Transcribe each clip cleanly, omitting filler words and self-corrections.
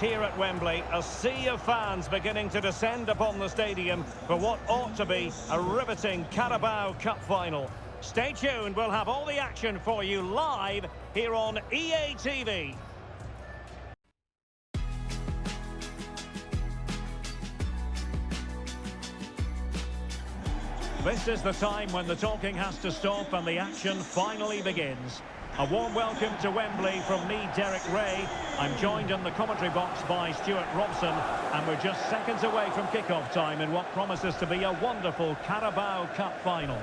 here at Wembley. A sea of fans beginning to descend upon the stadium for what ought to be a riveting Carabao Cup final. Stay tuned, we'll have all the action for you live here on EA TV. This is the time when the talking has to stop and the action finally begins. A warm welcome to Wembley from me, Derek Ray. I'm joined in the commentary box by Stuart Robson, and we're just seconds away from kick-off time in what promises to be a wonderful Carabao Cup final.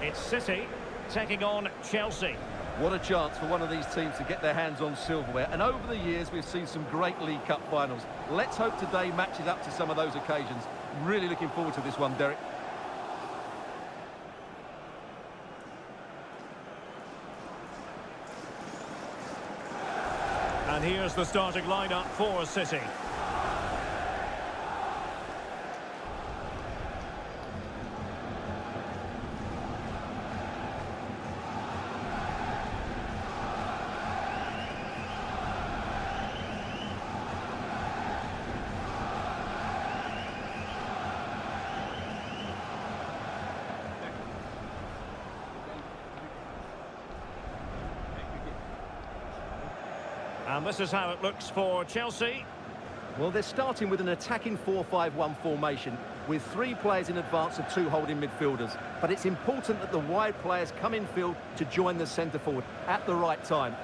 It's City taking on Chelsea. What a chance for one of these teams to get their hands on silverware, and over the years we've seen some great League Cup finals. Let's hope today matches up to some of those occasions. Really looking forward to this one, Derek. And here's the starting lineup for City. And this is how it looks for Chelsea. Well, they're starting with an attacking 4-5-1 formation with 3 players in advance of 2 holding midfielders. But it's important that the wide players come in field to join the centre forward at the right time.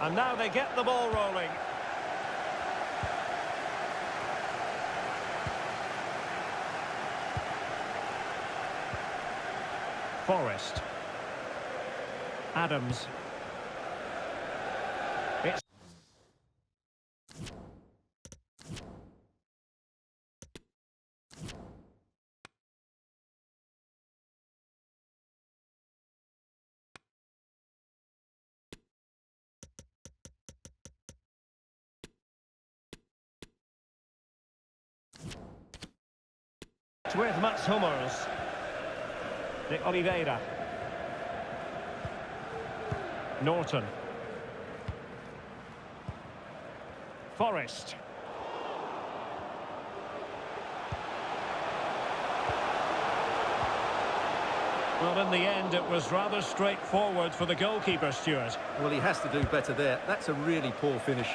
And now they get the ball rolling. Forrest. Adams. It's with Mats Hummels. De Oliveira. Norton. Forrest. Well, in the end, it was rather straightforward for the goalkeeper, Stuart. Well, he has to do better there. That's a really poor finish.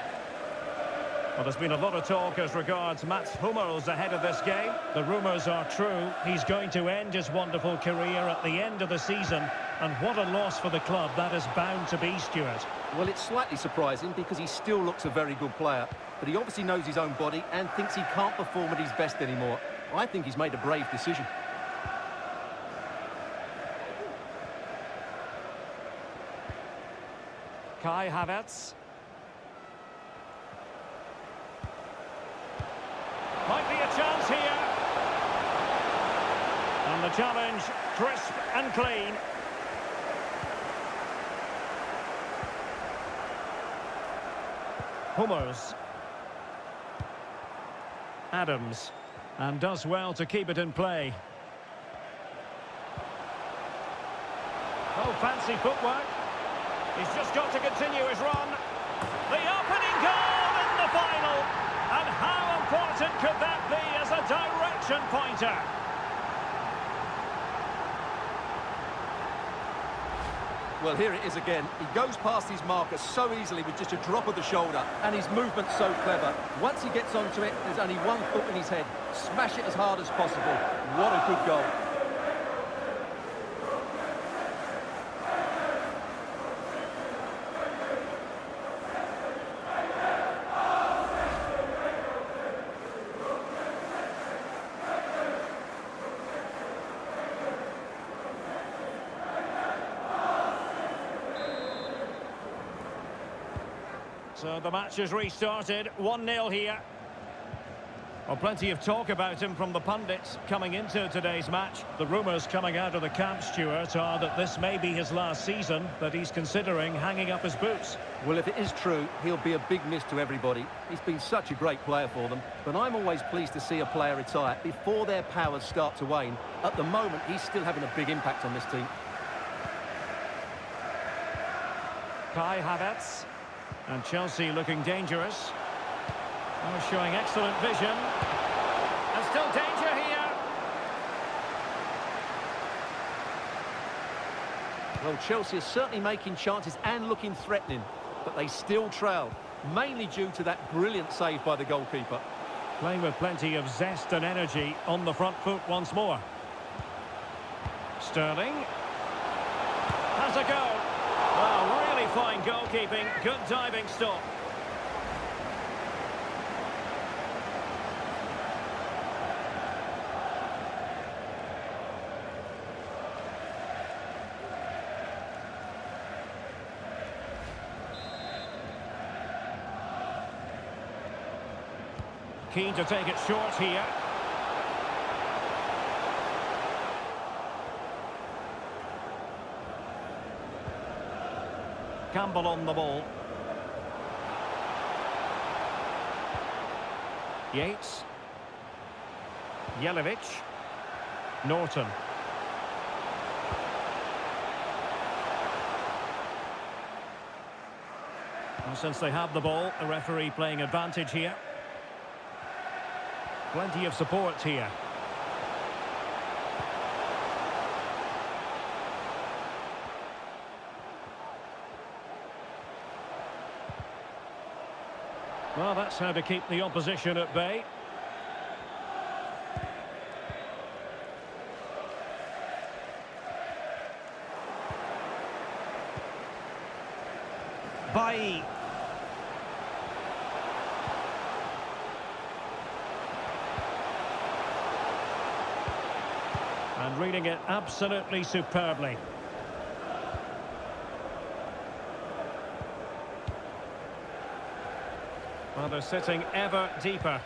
Well, there's been a lot of talk as regards Mats Hummels ahead of this game. The rumours are true. He's going to end his wonderful career at the end of the season. And what a loss for the club that is bound to be, Stuart. Well, it's slightly surprising because he still looks a very good player. But he obviously knows his own body and thinks he can't perform at his best anymore. I think he's made a brave decision. Kai Havertz. Might be a chance here. And the challenge, crisp and clean. Hummels. Adams. And does well to keep it in play. Oh, fancy footwork. He's just got to continue his run. The opening goal in the final. And how important could that be as a direction pointer? Well, here it is again. He goes past his marker so easily with just a drop of the shoulder, and his movement's so clever. Once he gets onto it, there's only one foot in his head. Smash it as hard as possible. What a good goal. So the match has restarted, 1-0 here. Well, plenty of talk about him from the pundits coming into today's match. The rumours coming out of the camp, Stuart, are that this may be his last season, that he's considering hanging up his boots. Well, if it is true, he'll be a big miss to everybody. He's been such a great player for them. But I'm always pleased to see a player retire before their powers start to wane. At the moment, he's still having a big impact on this team. Kai Havertz. And Chelsea looking dangerous. Oh, showing excellent vision. And still danger here. Well, Chelsea are certainly making chances and looking threatening, but they still trail, mainly due to that brilliant save by the goalkeeper. Playing with plenty of zest and energy on the front foot once more. Sterling. Has a go. Well, really fine goalkeeping. Good diving stop. Keen to take it short here. Campbell on the ball. Yates. Jelic. Norton. And since they have the ball, the referee playing advantage here. Plenty of support here. Well, that's how to keep the opposition at bay. Bailly. And reading it absolutely superbly. Well, they're sitting ever deeper.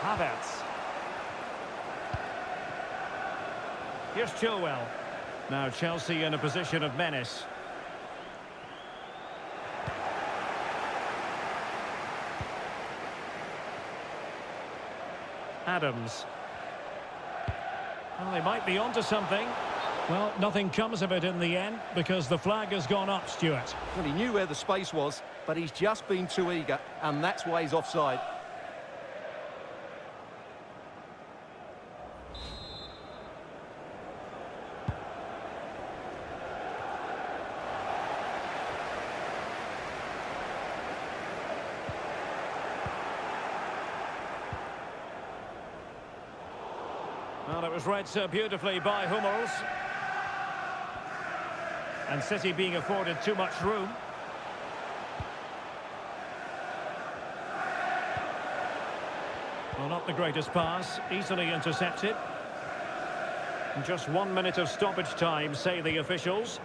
Havertz. Here's Chilwell. Now Chelsea in a position of menace. Adams. Well, they might be onto something. Well, nothing comes of it in the end because the flag has gone up, Stuart. Well, he knew where the space was, but he's just been too eager, and that's why he's offside. Well, it was read so beautifully by Hummels. And City being afforded too much room. Well, not the greatest pass, easily intercepted. And just 1 minute of stoppage time, say the officials.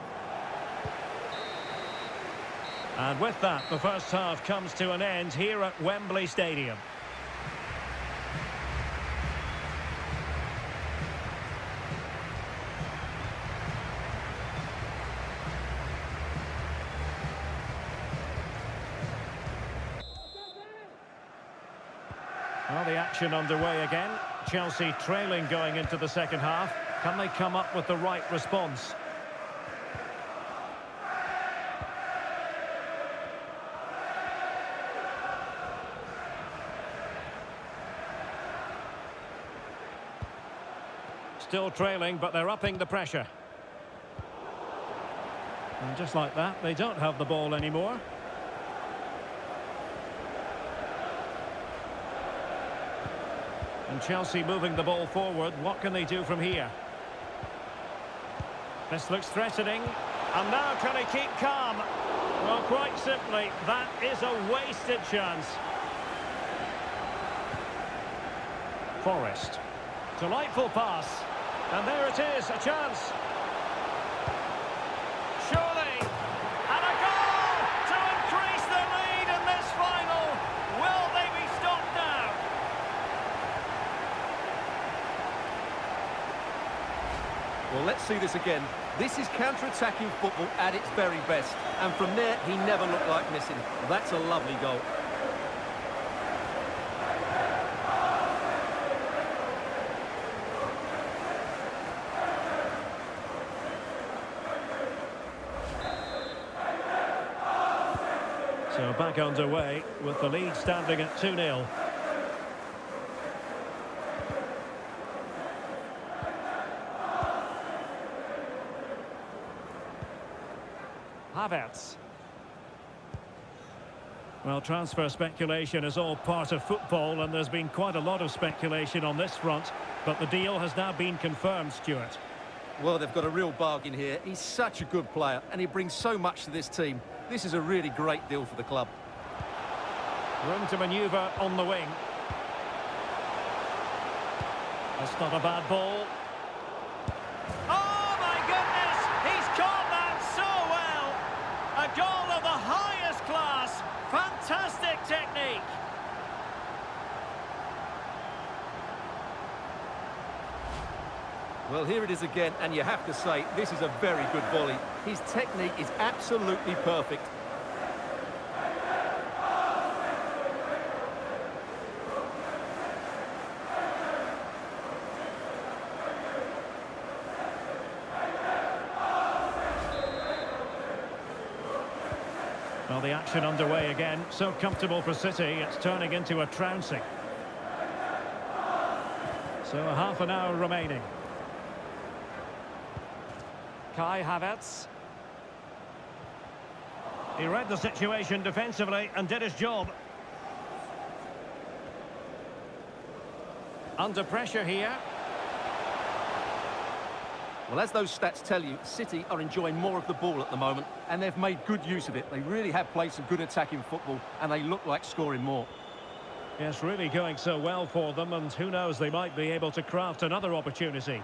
And with that, the first half comes to an end here at Wembley Stadium. Well, the action underway again. Chelsea trailing going into the second half. Can they come up with the right response? Still trailing, but they're upping the pressure. And just like that, they don't have the ball anymore. And Chelsea moving the ball forward. What can they do from here? This looks threatening. And now can he keep calm? Well, quite simply, that is a wasted chance. Forrest. Delightful pass. And there it is, a chance. Surely. And a goal to increase the lead in this final. Will they be stopped now? Well, let's see this again. This is counter-attacking football at its very best. And from there, he never looked like missing. That's a lovely goal. So back underway with the lead standing at 2-0. Havertz. Well, transfer speculation is all part of football, and there's been quite a lot of speculation on this front, but the deal has now been confirmed, Stuart. Well, they've got a real bargain here. He's such a good player, and he brings so much to this team. This is a really great deal for the club. Room to manoeuvre on the wing. That's not a bad ball. Oh, my goodness! He's caught that so well! A goal of the highest class. Fantastic technique. Well, here it is again, and you have to say, this is a very good volley. His technique is absolutely perfect. Well, the action underway again. So comfortable for City, it's turning into a trouncing. So half an hour remaining. Kai Havertz. He read the situation defensively and did his job. Under pressure here. Well, as those stats tell you, City are enjoying more of the ball at the moment, and they've made good use of it. They really have played some good attacking football, and they look like scoring more. Yes, really going so well for them, and who knows, they might be able to craft another opportunity.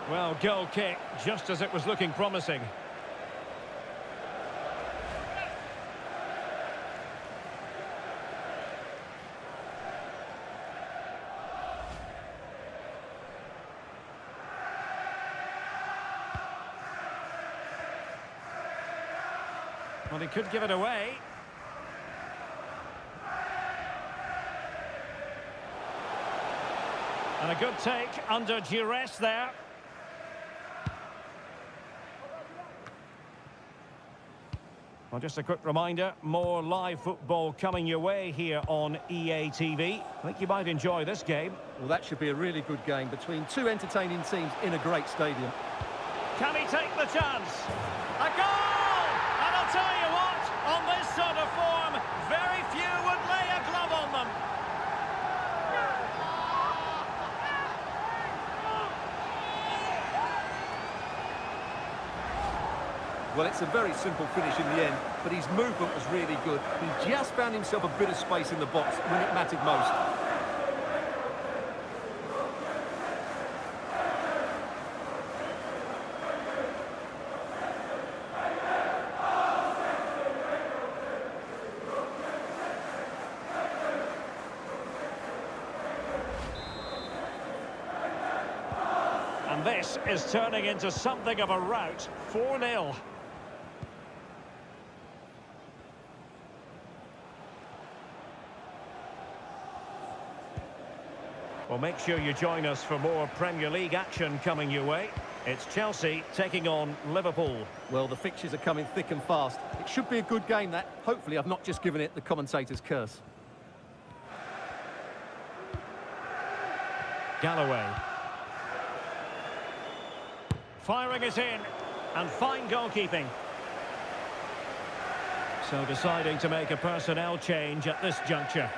Well, goal kick, just as it was looking promising. Well, he could give it away. And a good take under duress there. Well, just a quick reminder, more live football coming your way here on EA TV. I think you might enjoy this game. Well, that should be a really good game between two entertaining teams in a great stadium. Can he take the chance? A goal! And I'll tell you what, on this sort of form, very few would lay a glove on them. Well, it's a very simple finish in the end, but his movement was really good. He just found himself a bit of space in the box when it mattered most. And this is turning into something of a rout. 4-0. Well, make sure you join us for more Premier League action coming your way. It's Chelsea taking on Liverpool. Well, the fixtures are coming thick and fast. It should be a good game, that. Hopefully, I've not just given it the commentator's curse. Galloway. Firing it in. And fine goalkeeping. So deciding to make a personnel change at this juncture.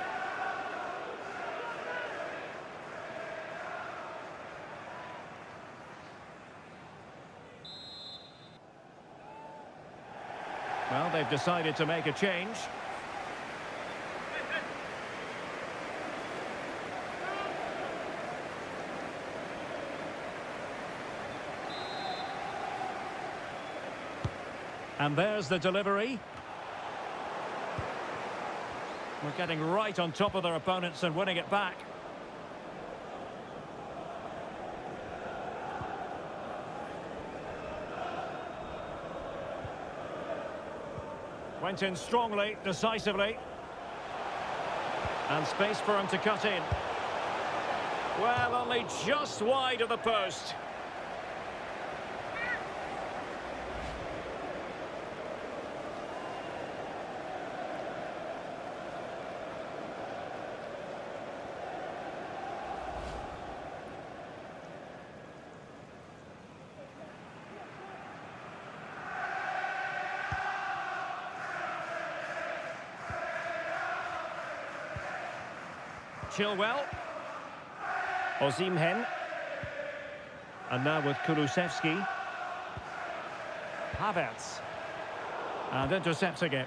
Well, they've decided to make a change. And there's the delivery. We're getting right on top of their opponents and winning it back. Went in strongly, decisively. And space for him to cut in. Well, only just wide of the post. Chilwell. Osimhen. And now with Kulusevski. Havertz. And intercepting it.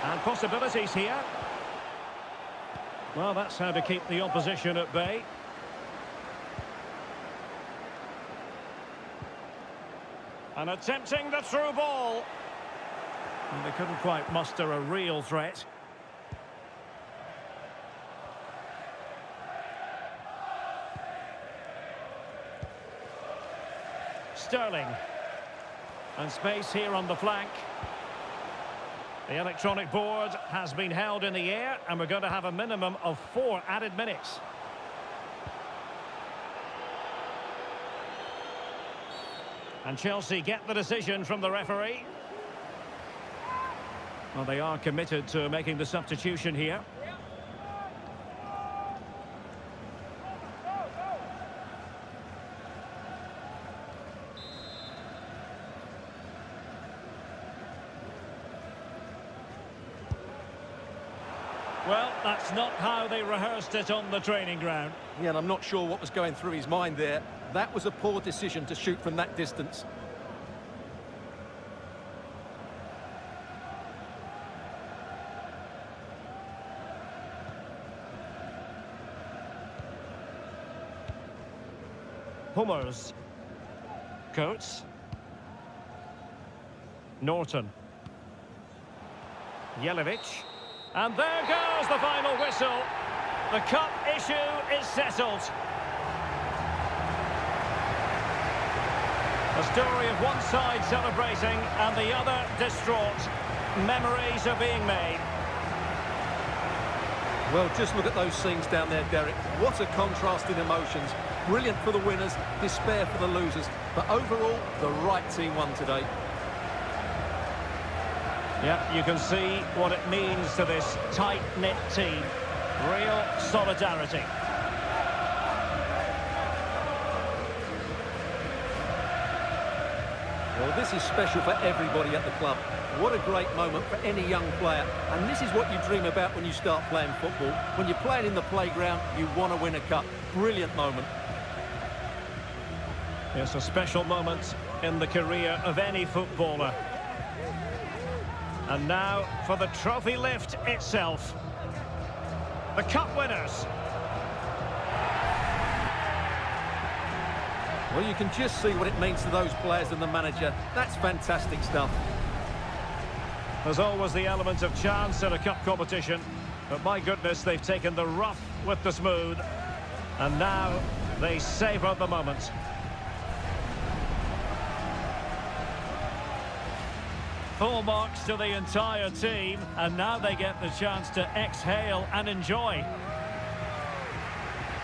And possibilities here. Well, that's how to keep the opposition at bay. And attempting the through ball. And they couldn't quite muster a real threat. Sterling. And space here on the flank. The electronic board has been held in the air, and we're going to have a minimum of 4 added minutes. And Chelsea get the decision from the referee. Well, they are committed to making the substitution here. Well, that's not how they rehearsed it on the training ground. Yeah, and I'm not sure what was going through his mind there. That was a poor decision to shoot from that distance. Hummers. Coates. Norton. Jelic. And there goes the final whistle. The cup issue is settled. A story of one side celebrating and the other distraught. Memories are being made. Well, just look at those scenes down there, Derek. What a contrast in emotions. Brilliant for the winners, despair for the losers. But overall, the right team won today. Yeah, you can see what it means to this tight-knit team. Real solidarity. Well, this is special for everybody at the club. What a great moment for any young player. And this is what you dream about when you start playing football. When you're playing in the playground, you want to win a cup. Brilliant moment. It's a special moment in the career of any footballer. And now for the trophy lift itself. The cup winners. Well, you can just see what it means to those players and the manager. That's fantastic stuff. There's always the element of chance in a cup competition. But my goodness, they've taken the rough with the smooth. And now they savour the moment. Full marks to the entire team, and now they get the chance to exhale and enjoy.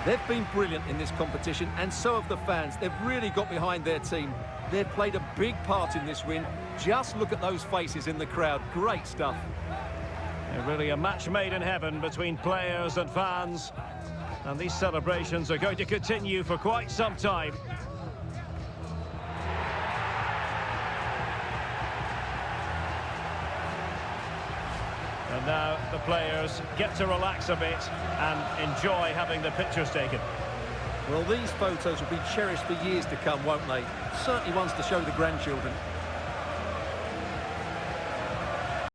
They've been brilliant in this competition, and so have the fans. They've really got behind their team. They've played a big part in this win. Just look at those faces in the crowd. Great stuff. Yeah, really a match made in heaven between players and fans. And these celebrations are going to continue for quite some time. And now the players get to relax a bit and enjoy having the pictures taken. Well, these photos will be cherished for years to come, won't they? Certainly ones to show the grandchildren.